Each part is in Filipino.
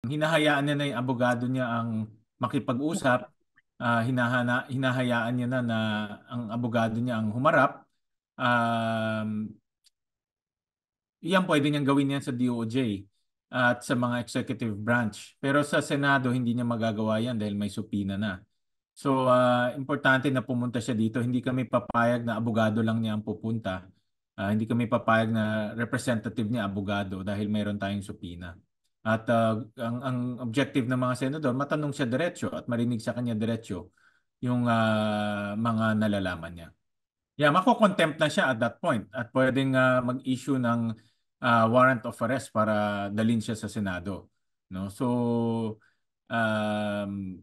hinahayaan niya na yung abogado niya ang makipag-usap, hinahayaan niya na ang abogado niya ang humarap. Yan pwede niyang gawin yan sa DOJ at sa mga executive branch. Pero sa Senado, hindi niya magagawa yan dahil may supina na. So, importante na pumunta siya dito. Hindi kami papayag na abogado lang niya ang pupunta. Hindi kami papayag na representative niya abogado dahil mayroon tayong supina. At ang objective ng mga senador, matanong siya diretso at marinig sa kanya diretso yung mga nalalaman niya. Yeah, mako-contempt na siya at that point at pwedeng mag-issue ng warrant of arrest para dalhin siya sa Senado, no? So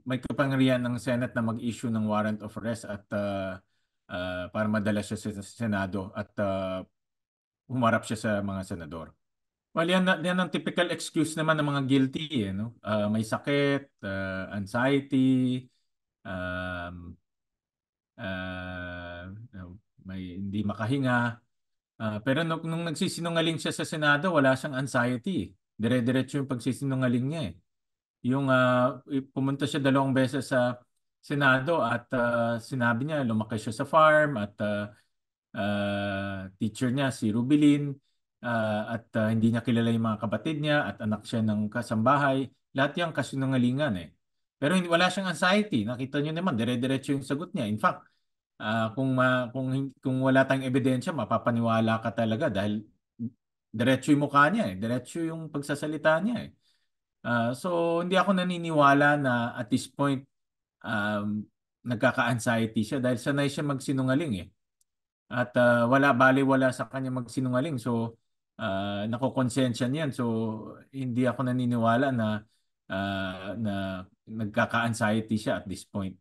may kapangyarihan ng Senate na mag-issue ng warrant of arrest at para madala siya sa Senado at humarap siya sa mga senador. Well, yan ang typical excuse naman ng mga guilty, no? May sakit, anxiety, um, uh, may hindi makahinga. Pero nung nagsisinungaling siya sa Senado, wala siyang anxiety. Dire-diretso yung pagsisinungaling niya eh. Yung pumunta siya 2 beses sa Senado at sinabi niya lumaki siya sa farm at teacher niya si Rubilin at hindi niya kilala yung mga kapatid niya at anak siya ng kasambahay. Lahat yung kasinungalingan eh. Pero wala siyang anxiety. Nakita niyo naman, dire-diretso yung sagot niya. In fact, kung wala tayong ebidensya, mapapaniwala ka talaga dahil diretso yung mukha niya eh. Diretso yung pagsasalita niya eh. So, hindi ako naniniwala na at this point, um, nagkaka-anxiety siya dahil sanay siya magsinungaling eh. At wala sa kanya magsinungaling. So, nakokonsensya niyan. So, hindi ako naniniwala na nagkaka-anxiety siya at this point.